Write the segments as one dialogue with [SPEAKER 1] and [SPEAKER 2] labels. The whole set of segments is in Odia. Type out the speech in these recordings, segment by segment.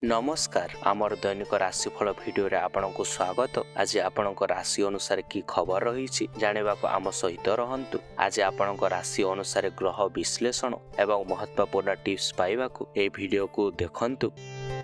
[SPEAKER 1] नमस्कार आमर दैनिक राशिफल भिडियो आपनको स्वागत। आज आपणक राशि अनुसार की खबर रही जाना आम सहित रहंतु। आज आपणक राशि अनुसार ग्रह विश्लेषण एवं महत्वपूर्ण टिप्स पाइबाकू ए भिडियो को देखंतु।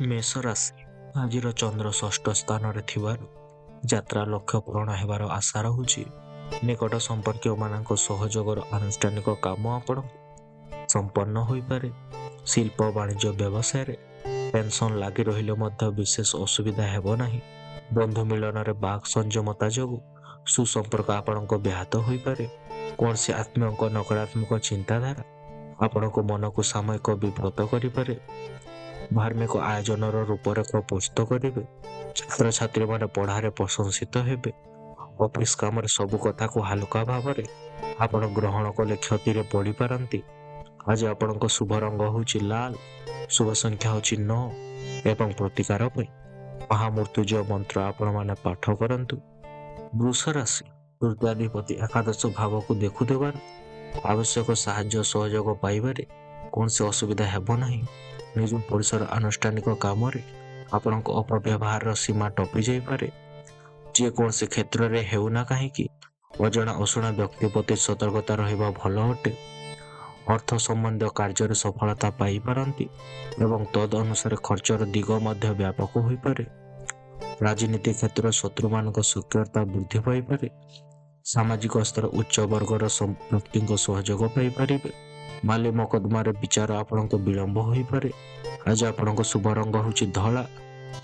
[SPEAKER 2] मेष राशि आज चंद्र षष्ठ स्थान रे थिबारु यात्रा लक्ष्य पूरण हेबार आशा रहुछि। निकट संपर्क मानक सहयोगर आनुष्ठानिक काम आपण संपन्न होई पारे। शिल्प वाणिज्य व्यवसाय रे पेंशन लागि रहिले मध्य विशेष असुविधा हेबो नाही। बंधु मिलन रे बाक संयमता जोगु सुसंपर्क आपणक व्याहत होई पारे। कोनसी आत्मीयक नकारात्मक चिंताधारा आपणक मन को सामयिक विव्रत करि पारे। धार्मिक आयोजन रूपरेख प्रस्तुत करेंगे। छात्र छात्री मैंने पढ़ारे प्रशंसित हेबे। ऑफिस काम सबु कथा को हालुका भाव में आपण ग्रहण कले क्षति रे पड़ी पारंती। आज आपण शुभ रंग होची लाल, शुभ संख्या होची 9 एवं प्रतिकार पे महामृत्युंजय मंत्र आपण माने पाठ करंतु। वृष राशि तृतीयाधिपति एकादश भाव को देखु देवार आवश्यक साहाय्य सहयोग पाइबारे कौन से असुविधा हेबो नहीं। निज परिसर आनुष्ठानिक काम आपण अपव्यवहार सीमा टपी जाइपे। जेकोसी क्षेत्र में हेउना कहीं अजना अशुणा व्यक्ति प्रति सतर्कता रहिबा भल अटे। अर्थ संबंधी कार्य सफलता पाई पारंती एवं तद अनुसार खर्चर दिग मध्य व्यापक होई पारे। राजनीति क्षेत्र शत्रु मानक सक्रियता वृद्धि पाई पारे। सामाजिक स्तर उच्च वर्गर व्यक्ति सहयोग पाई पारिबे। माली मकदमा रे विचार आपण विलंब होई पारे। आज आपण शुभ रंग होची धला,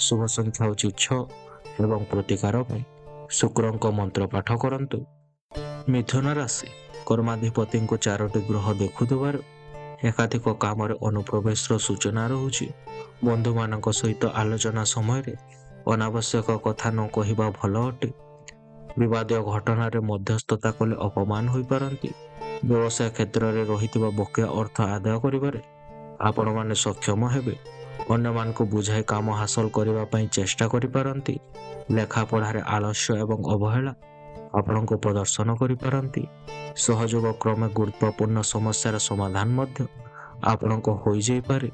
[SPEAKER 2] शुभ संख्या होची 6 एवं प्रतिकार पे शुक्रंक मंत्र पाठ करंतु। मिथुन राशि कर्माधिपति को 4टी ग्रह देखु देवार एकाधिक काम अनुप्रवेश सूचना रहुछि। बंधु मानक सहित आलोचना समय रे अनावश्यक कथा न कहिबा भल अटे। विवादीय घटना रे मध्यस्थता कले अपमान होई पारंती। व्यवसाय क्षेत्र में रही बकेया अर्थ आदाय करिबारे आपण माने सक्षम हेबे। अन्य मान को बुझाई काम हासिल करबा पई चेष्टा करि पारंती। लेखा पढ़ारे आलस्य एवं अवहेला आपण को प्रदर्शन करि पारंती। सहयोग क्रमे गुरुत्वपूर्ण समस्यार समाधान मध्य आपण को होई जाई पारे।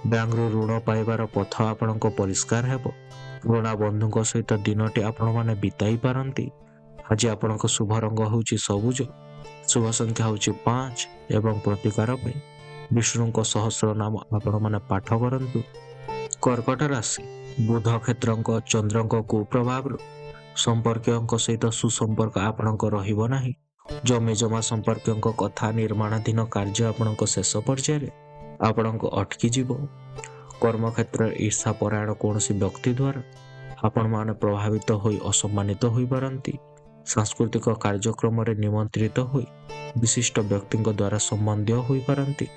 [SPEAKER 2] बैंक ऋण पाइबार पथ आपण को परिष्कार हेबो। पुराना बंधुक सहित दिनटी आपण माने बिताई पारंती। आज आपण को शुभ रंग होउची सबुज, शुभ संख्या होची 5 एवं प्रतिकार पे विष्णु को सहस्र नाम आपण माने पाठ करंतु। कर्कट राशि बुध क्षेत्र चंद्र कुप्रभाव संपर्क सहित सुसंपर्क आपण रहिबो नाही। जमी जमा संपर्क कथा निर्माणाधीन कार्य आपण शेष पर्याय आपण अटकी जीवो। कर्म क्षेत्र ईर्षा परायण कौन व्यक्ति द्वारा आपण माने प्रभावित होई असम्मानित होई पारंती। सांस्कृतिक कार्यक्रम रे निमंत्रित होई विशिष्ट व्यक्ति द्वारा सम्मानित होई पारंती।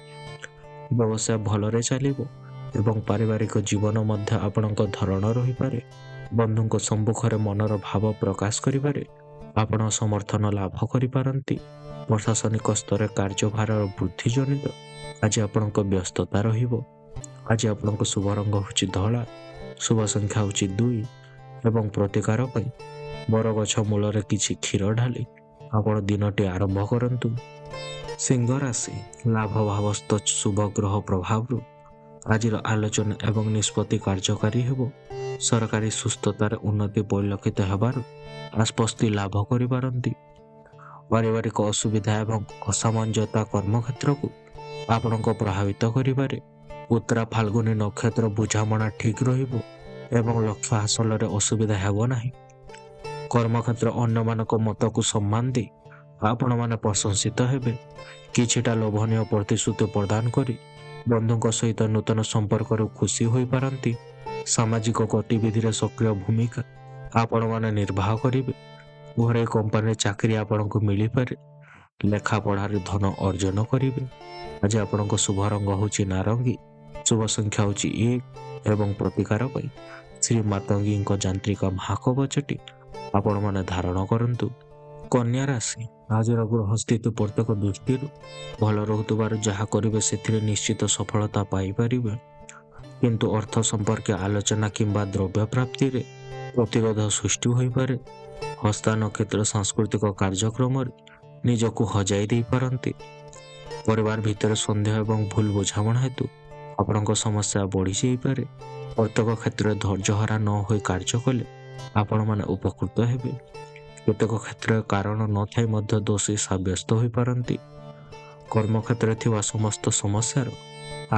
[SPEAKER 2] व्यवसाय भलरे चलिबो एवं पारिवारिक जीवन मध्य आपणक धरण रही पारे। बंधुक सम्मुखरे मनर भाव प्रकाश करिबारे आपण समर्थन लाभ करि पारंती। प्रशासनिक स्तर कार्यभार वृद्धि जनित आज आपणक व्यस्तता रहिबो। आज आपणक शुभ रंग होची धला, शुभ संख्या होची 2 एवं प्रतिकार पई बरगछ मूलरे किछि क्षीर ढाली आपण दिनटी आरंभ करंतु। सिंह राशि लाभ भावस्थ शुभ ग्रह प्रभाव आज आलोचना एवं निष्पत्ति कार्यकारी हेबो। सरकारी सुस्थतार उन्नति परिलक्षित हेबार आस्पष्टि लाभ करि पारंती। पारिवारिक असुविधा एवं असमंजसता कर्म क्षेत्र को आपणक प्रभावित करिबारे। उत्तरा फाल्गुनी नक्षत्र बुझामणा ठीक रहिबो एवं लक्ष्य हासिल रे असुविधा हेबो नाही। कर्म क्षेत्र अन्य मानक मत को सम्मान दे आपण माने प्रशंसित हेबे। किछिटा लोभनीय प्रतिश्रुति प्रदान करी बंधुक सहित नूतन संपर्क खुशी होई पारंती। सामाजिक गतिविधि सक्रिय भूमिका आपण माने निर्वाह करिवे। घरे कंपनी चाकरी आपण को मिली पारे। लेखा पढ़ारे धन अर्जन करिवे। आज आपण शुभ रंग होची नारंगी, शुभ संख्या होची 1 एवं प्रतिकार पई श्री मातंगी जांत्रिक महाकवचटी आपण माने धारण करंतु। कन्या राशि आज ग्रह स्थिति प्रत्येक दृष्टि भल रहुतबार जहा करिवे सेथिरे निश्चित सफलता पाई पारिबे। किंतु अर्थ संपर्क आलोचना किंबा द्रव्य प्राप्ति रे प्रतिरोध सृष्टि होई पारे। हस्ता नक्षत्र सांस्कृतिक कार्यक्रम निजको हजाई दे पारंती। परिवार भितर संदेह एवं भूल बुझामणा हेतु ଆପଣଙ୍କ ସମସ୍ୟା ବଢ଼ିଯାଇପାରେ। ପ୍ରତ୍ୟେକ କ୍ଷେତ୍ରରେ ଧୈର୍ଯ୍ୟହରା ନ ହୋଇ କାର୍ଯ୍ୟ କଲେ ଆପଣମାନେ ଉପକୃତ ହେବେ। କେତେକ କ୍ଷେତ୍ରରେ କାରଣ ନଥାଇ ମଧ୍ୟ ଦୋଷୀ ସାବ୍ୟସ୍ତ ହୋଇପାରନ୍ତି। କର୍ମକ୍ଷେତ୍ରରେ ଥିବା ସମସ୍ତ ସମସ୍ୟାର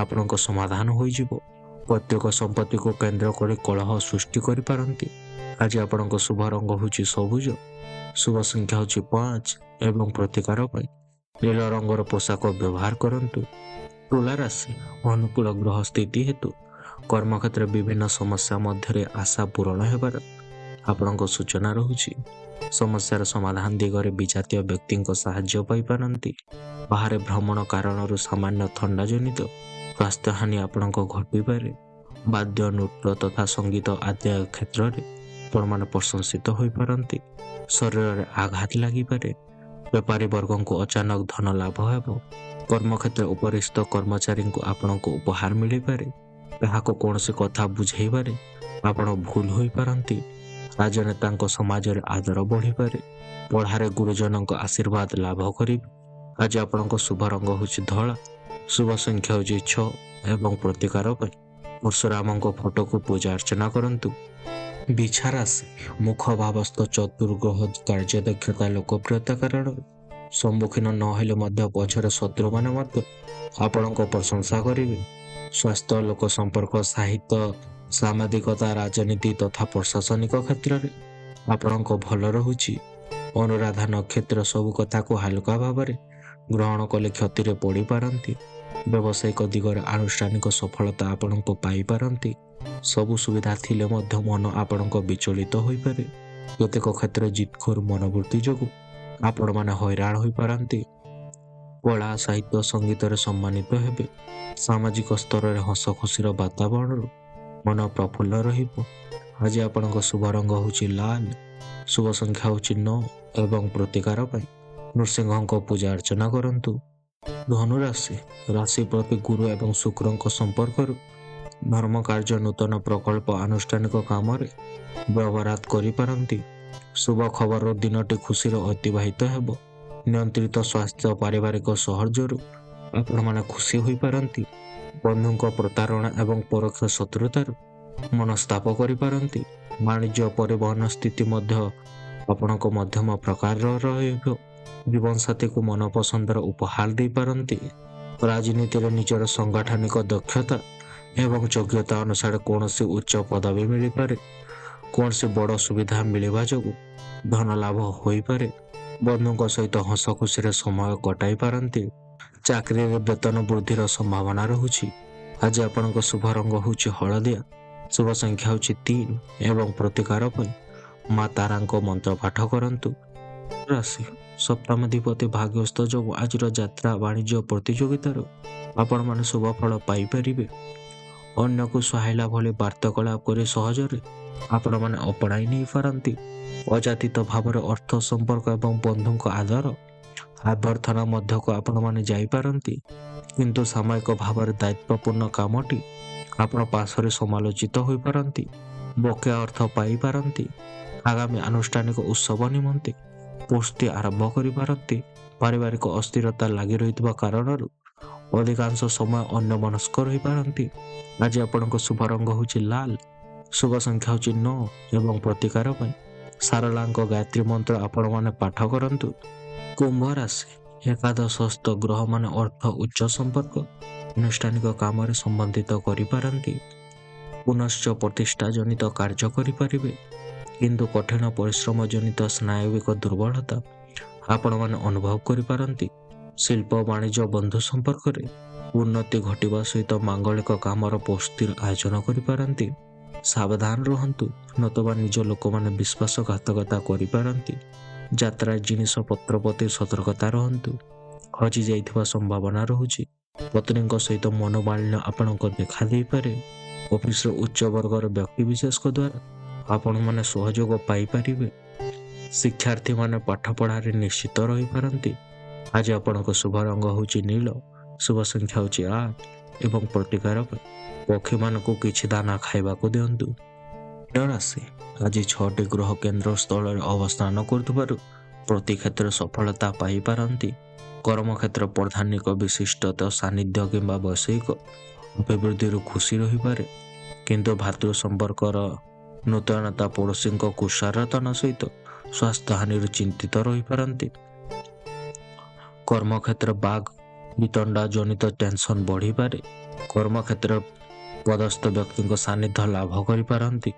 [SPEAKER 2] ଆପଣଙ୍କ ସମାଧାନ ହୋଇଯିବ। ପ୍ରତ୍ୟେକ ସମ୍ପତ୍ତିକୁ କେନ୍ଦ୍ର କରି କଳହ ସୃଷ୍ଟି କରିପାରନ୍ତି। ଆଜି ଆପଣଙ୍କ ଶୁଭ ରଙ୍ଗ ହେଉଛି ସବୁଜ, ଶୁଭ ସଂଖ୍ୟା ହେଉଛି 5 ଏବଂ ପ୍ରତିକାର ପାଇଁ ନୀଳ ରଙ୍ଗର ପୋଷାକ ବ୍ୟବହାର କରନ୍ତୁ। ତୁଳା ରାଶି, ଅନୁକୂଳ ଗ୍ରହ ସ୍ଥିତି ହେତୁ କର୍ମକ୍ଷେତ୍ରରେ ବିଭିନ୍ନ ସମସ୍ୟା ମଧ୍ୟରେ ଆଶା ପୂରଣ ହେବାର ଆପଣଙ୍କ ସୂଚନା ରହୁଛି। ସମସ୍ୟାର ସମାଧାନ ଦିଗରେ ବିଜାତୀୟ ବ୍ୟକ୍ତିଙ୍କ ସାହାଯ୍ୟ ପାଇପାରନ୍ତି। ବାହାରେ ଭ୍ରମଣ କାରଣରୁ ସାମାନ୍ୟ ଥଣ୍ଡାଜନିତ ସ୍ୱାସ୍ଥ୍ୟହାନି ଆପଣଙ୍କ ଘଟିପାରେ। ବାଦ୍ୟ, ନୃତ୍ୟ ତଥା ସଙ୍ଗୀତ ଆଦି କ୍ଷେତ୍ରରେ ଆପଣମାନେ ପ୍ରଶଂସିତ ହୋଇପାରନ୍ତି। ଶରୀରରେ ଆଘାତ ଲାଗିପାରେ। ବେପାରୀ ବର୍ଗଙ୍କୁ ଅଚାନକ ଧନ ଲାଭ ହେବ। କର୍ମକ୍ଷେତ୍ର ଉପରିସ୍ଥ କର୍ମଚାରୀଙ୍କୁ ଆପଣଙ୍କୁ ଉପହାର ମିଳିପାରେ। କାହାକୁ କୌଣସି କଥା ବୁଝାଇବାରେ ଆପଣ ଭୁଲ ହୋଇପାରନ୍ତି। ରାଜନେତାଙ୍କ ସମାଜରେ ଆଦର ବଢ଼ିପାରେ। ପଢ଼ାରେ ଗୁରୁଜନଙ୍କ ଆଶୀର୍ବାଦ ଲାଭ କରିବେ। ଆଜି ଆପଣଙ୍କ ଶୁଭ ରଙ୍ଗ ହେଉଛି ଧଳା, ଶୁଭ ସଂଖ୍ୟା ହେଉଛି 6 ଏବଂ ପ୍ରତିକାର ପାଇଁ ପରଶୁରାମଙ୍କ ଫଟୋକୁ ପୂଜା ଅର୍ଚ୍ଚନା କରନ୍ତୁ। ବିଛା ରାଶି, ମୁଖ ଭାବସ୍ଥ ଚତୁର୍ଗ୍ରହ କାର୍ଯ୍ୟଦକ୍ଷତା ଲୋକପ୍ରିୟତା କାରଣରୁ ସମ୍ମୁଖୀନ ନହେଲେ ମଧ୍ୟ ପଛରେ ଶତ୍ରୁମାନେ ମଧ୍ୟ ଆପଣଙ୍କ ପ୍ରଶଂସା କରିବେ। ସ୍ୱାସ୍ଥ୍ୟ, ଲୋକ ସମ୍ପର୍କ, ସାହିତ୍ୟ, ସାମ୍ବାଦିକତା, ରାଜନୀତି ତଥା ପ୍ରଶାସନିକ କ୍ଷେତ୍ରରେ ଆପଣଙ୍କ ଭଲ ରହୁଛି। ଅନୁରାଧା ନକ୍ଷତ୍ର ସବୁ କଥାକୁ ହାଲୁକା ଭାବରେ ଗ୍ରହଣ କଲେ କ୍ଷତିରେ ପଡ଼ିପାରନ୍ତି। ବ୍ୟବସାୟିକ ଦିଗରେ ଆନୁଷ୍ଠାନିକ ସଫଳତା ଆପଣଙ୍କୁ ପାଇପାରନ୍ତି। ସବୁ ସୁବିଧା ଥିଲେ ମଧ୍ୟ ମନ ଆପଣଙ୍କ ବିଚଳିତ ହୋଇପାରେ। କେତେକ କ୍ଷେତ୍ରରେ ଜିତଖୋର ମନୋବୃତ୍ତି ଯୋଗୁଁ ଆପଣମାନେ ହଇରାଣ ହୋଇପାରନ୍ତି। କଳା, ସାହିତ୍ୟ, ସଙ୍ଗୀତରେ ସମ୍ମାନିତ ହେବେ। ସାମାଜିକ ସ୍ତରରେ ହସ ଖୁସିର ବାତାବରଣରୁ ମନ ପ୍ରଫୁଲ୍ଲ ରହିବ। ଆଜି ଆପଣଙ୍କ ଶୁଭ ରଙ୍ଗ ହେଉଛି ଲାଲ, ଶୁଭ ସଂଖ୍ୟା ହେଉଛି 9 ଏବଂ ପ୍ରତିକାର ପାଇଁ ନୃସିଂହଙ୍କ ପୂଜା ଅର୍ଚ୍ଚନା କରନ୍ତୁ। ଧନୁରାଶି, ରାଶି ପ୍ରତି ଗୁରୁ ଏବଂ ଶୁକ୍ରଙ୍କ ସମ୍ପର୍କରୁ ଧର୍ମ କାର୍ଯ୍ୟ, ନୂତନ ପ୍ରକଳ୍ପ, ଆନୁଷ୍ଠାନିକ କାମରେ ବ୍ୟବହାର କରିପାରନ୍ତି। ଶୁଭ ଖବରର ଦିନଟି ଖୁସିରେ ଅତିବାହିତ ହେବ। ନିୟନ୍ତ୍ରିତ ସ୍ୱାସ୍ଥ୍ୟ, ପାରିବାରିକ ସୌହାର୍ଦ୍ଦ୍ୟରୁ ଆପଣମାନେ ଖୁସି ହୋଇପାରନ୍ତି। ବନ୍ଧୁଙ୍କ ପ୍ରତାରଣା ଏବଂ ପରୋକ୍ଷ ଶତ୍ରୁତାରୁ ମନସ୍ତାପ କରିପାରନ୍ତି। ବାଣିଜ୍ୟ, ପରିବହନ ସ୍ଥିତି ମଧ୍ୟ ଆପଣଙ୍କ ମଧ୍ୟମ ପ୍ରକାରର ରହିବ। ଜୀବନସାଥୀକୁ ମନପସନ୍ଦର ଉପହାର ଦେଇପାରନ୍ତି। ରାଜନୀତିରେ ନିଜର ସାଂଗଠନିକ ଦକ୍ଷତା ଏବଂ ଯୋଗ୍ୟତା ଅନୁସାରେ କୌଣସି ଉଚ୍ଚ ପଦବୀ ମିଳିପାରେ। କୌଣସି ବଡ଼ ସୁବିଧା ମିଳିବା ଯୋଗୁଁ ଧନ ଲାଭ ହୋଇପାରେ। ବନ୍ଧୁଙ୍କ ସହିତ ହସ ଖୁସିରେ ସମୟ କଟାଇ ପାରନ୍ତି। ଚାକିରିରେ ବେତନ ବୃଦ୍ଧିର ସମ୍ଭାବନା ରହୁଛି। ଆଜି ଆପଣଙ୍କ ଶୁଭ ରଙ୍ଗ ହେଉଛି ହଳଦିଆ, ଶୁଭ ସଂଖ୍ୟା ହେଉଛି 3 ଏବଂ ପ୍ରତିକାର ପାଇଁ ମା ତାରାଙ୍କ ମନ୍ତ୍ର ପାଠ କରନ୍ତୁ। ରାଶି, ସପ୍ତମାଧିପତି ଭାଗ୍ୟସ୍ଥ ଯୋଗୁଁ ଆଜିର ଯାତ୍ରା, ବାଣିଜ୍ୟ ପ୍ରତିଯୋଗିତାରୁ ଆପଣମାନେ ଶୁଭ ଫଳ ପାଇପାରିବେ। ଅନ୍ୟକୁ ସୁହାଇଲା ଭଳି ବାର୍ତ୍ତାଳାପ କରି ସହଜରେ ଆପଣମାନେ ଅପଣାଇ ନେଇପାରନ୍ତି। ଅଯାଚିତ ଭାବରେ ଅର୍ଥ ସମ୍ପର୍କ ଏବଂ ବନ୍ଧୁଙ୍କ ଆଦର ଅଭ୍ୟର୍ଥନା ମଧ୍ୟକୁ ଆପଣମାନେ ଯାଇପାରନ୍ତି। କିନ୍ତୁ ସାମୟିକ ଭାବରେ ଦାୟିତ୍ୱପୂର୍ଣ୍ଣ କାମଟି ଆପଣ ପାର୍ଶ୍ୱରେ ସମାଲୋଚିତ ହୋଇପାରନ୍ତି। ବକେୟା ଅର୍ଥ ପାଇପାରନ୍ତି। ଆଗାମୀ ଆନୁଷ୍ଠାନିକ ଉତ୍ସବ ନିମନ୍ତେ ପ୍ରସ୍ତୁତି ଆରମ୍ଭ କରିପାରନ୍ତି। ପାରିବାରିକ ଅସ୍ଥିରତା ଲାଗି ରହିଥିବା କାରଣରୁ ଅଧିକାଂଶ ସମୟ ଅନ୍ୟମନସ୍କ ରହିପାରନ୍ତି। ଆଜି ଆପଣଙ୍କ ଶୁଭ ରଙ୍ଗ ହେଉଛି ଲାଲ, ଶୁଭ ସଂଖ୍ୟା ହେଉଛି 9 ଏବଂ ପ୍ରତିକାର ପାଇଁ ସାରଳାଙ୍କ ଗାୟତ୍ରୀ ମନ୍ତ୍ର ଆପଣମାନେ ପାଠ କରନ୍ତୁ। କୁମ୍ଭ ରାଶି, ଏକାଦଶସ୍ଥ ଗ୍ରହମାନେ ଅର୍ଥ, ଉଚ୍ଚ ସମ୍ପର୍କ, ଆନୁଷ୍ଠାନିକ କାମରେ ସମ୍ବନ୍ଧିତ କରିପାରନ୍ତି। ପୁନଶ୍ଚ ପ୍ରତିଷ୍ଠା ଜନିତ କାର୍ଯ୍ୟ କରିପାରିବେ। କିନ୍ତୁ କଠିନ ପରିଶ୍ରମ ଜନିତ ସ୍ନାୟବିକ ଦୁର୍ବଳତା ଆପଣମାନେ ଅନୁଭବ କରିପାରନ୍ତି। ଶିଳ୍ପ, ବାଣିଜ୍ୟ, ବନ୍ଧୁ ସମ୍ପର୍କରେ ଉନ୍ନତି ଘଟିବା ସହିତ ମାଙ୍ଗଳିକ କାମର ପ୍ରସ୍ତୁତିର ଆୟୋଜନ କରିପାରନ୍ତି। ସାବଧାନ ରୁହନ୍ତୁ, ନତବା ନିଜ ଲୋକମାନେ ବିଶ୍ୱାସଘାତକତା କରିପାରନ୍ତି। ଯାତ୍ରାରେ ଜିନିଷପତ୍ର ପ୍ରତି ସତର୍କତା ରହନ୍ତୁ। ହଜି ଯାଇଥିବା ସମ୍ଭାବନା ରହୁଛି। ପତ୍ନୀଙ୍କ ସହିତ ମନୋମାଳିନ୍ୟ ଆପଣଙ୍କ ଦେଖା ଦେଇପାରେ। ଅଫିସର ଉଚ୍ଚ ବର୍ଗର ବ୍ୟକ୍ତିବିଶେଷଙ୍କ ଦ୍ୱାରା ଆପଣମାନେ ସହଯୋଗ ପାଇପାରିବେ। ଶିକ୍ଷାର୍ଥୀମାନେ ପାଠପଢ଼ାରେ ନିଶ୍ଚିତ ରହିପାରନ୍ତି। ଆଜି ଆପଣଙ୍କ ଶୁଭ ରଙ୍ଗ ହେଉଛି ନୀଳ, ଶୁଭ ସଂଖ୍ୟା ହେଉଛି 8 ଏବଂ ପ୍ରତିକାର ପାଇଁ ପକ୍ଷୀମାନଙ୍କୁ କିଛି ଦାନା ଖାଇବାକୁ ଦିଅନ୍ତୁ। ରାଶି, ଆଜି 6ଟି ଗ୍ରହ କେନ୍ଦ୍ର ସ୍ଥଳରେ ଅବସ୍ଥାନ କରୁଥିବାରୁ ପ୍ରତି କ୍ଷେତ୍ରରେ ସଫଳତା ପାଇପାରନ୍ତି। କର୍ମକ୍ଷେତ୍ର ପ୍ରଧାନିକ ବିଶିଷ୍ଟତା, ସାନ୍ନିଧ୍ୟ କିମ୍ବା ବୈଷୟିକ ଅଭିବୃଦ୍ଧିରୁ ଖୁସି ରହିପାରେ, କିନ୍ତୁ ଭାତୃ ସମ୍ପର୍କର ନୂତନତା ପଡ଼ୋଶୀଙ୍କ କୁଶାରତନ ସହିତ ସ୍ୱାସ୍ଥ୍ୟହାନିରୁ ଚିନ୍ତିତ ରହିପାରନ୍ତି। କର୍ମକ୍ଷେତ୍ର ବାଘ ବିତଣ୍ଡା ଜନିତ ଟେନସନ୍ ବଢ଼ିପାରେ। କର୍ମକ୍ଷେତ୍ର ପଦସ୍ଥ ବ୍ୟକ୍ତିଙ୍କ ସାନ୍ନିଧ୍ୟ ଲାଭ କରିପାରନ୍ତି।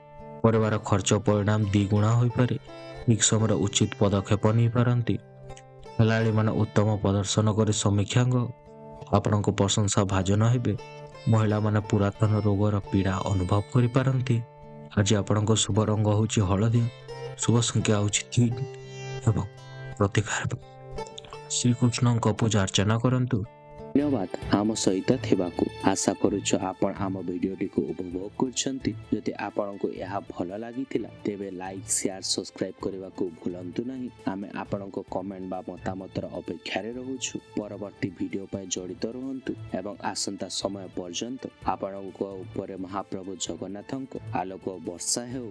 [SPEAKER 2] ପରିବାର ଖର୍ଚ୍ଚ ପରିଣାମ ଦ୍ୱିଗୁଣା ହୋଇପାରେ। ଠିକ୍ ସମୟରେ ଉଚିତ ପଦକ୍ଷେପ ନେଇପାରନ୍ତି। ଖେଳାଳିମାନେ ଉତ୍ତମ ପ୍ରଦର୍ଶନ କରି ସମୀକ୍ଷାଙ୍କ ଆପଣଙ୍କ ପ୍ରଶଂସା ଭାଜନ ହେବେ। ମହିଳାମାନେ ପୁରାତନ ରୋଗର ପୀଡ଼ା ଅନୁଭବ କରିପାରନ୍ତି। ଆଜି ଆପଣଙ୍କ ଶୁଭ ରଙ୍ଗ ହେଉଛି ହଳଦିଆ, ଶୁଭ ସଂଖ୍ୟା ହେଉଛି 3 ଏବଂ ପ୍ରତିକାର ଶ୍ରୀକୃଷ୍ଣଙ୍କ ପୂଜା ଅର୍ଚ୍ଚନା କରନ୍ତୁ।
[SPEAKER 1] ଧନ୍ୟବାଦ ଆମ ସହିତ ଥିବାକୁ। ଆଶା କରୁଛୁ ଆପଣ ଆମ ଭିଡ଼ିଓଟିକୁ ଉପଭୋଗ କରୁଛନ୍ତି। ଯଦି ଆପଣଙ୍କୁ ଏହା ଭଲ ଲାଗିଥିଲା ତେବେ ଲାଇକ୍, ସେୟାର, ସବସ୍କ୍ରାଇବ୍ କରିବାକୁ ଭୁଲନ୍ତୁ ନାହିଁ। ଆମେ ଆପଣଙ୍କ କମେଣ୍ଟ ବା ମତାମତର ଅପେକ୍ଷାରେ ରହୁଛୁ। ପରବର୍ତ୍ତୀ ଭିଡ଼ିଓ ପାଇଁ ଜଡ଼ିତ ରୁହନ୍ତୁ ଏବଂ ଆସନ୍ତା ସମୟ ପର୍ଯ୍ୟନ୍ତ ଆପଣଙ୍କ ଉପରେ ମହାପ୍ରଭୁ ଜଗନ୍ନାଥଙ୍କ ଆଲୋକ ବର୍ଷା ହେଉ।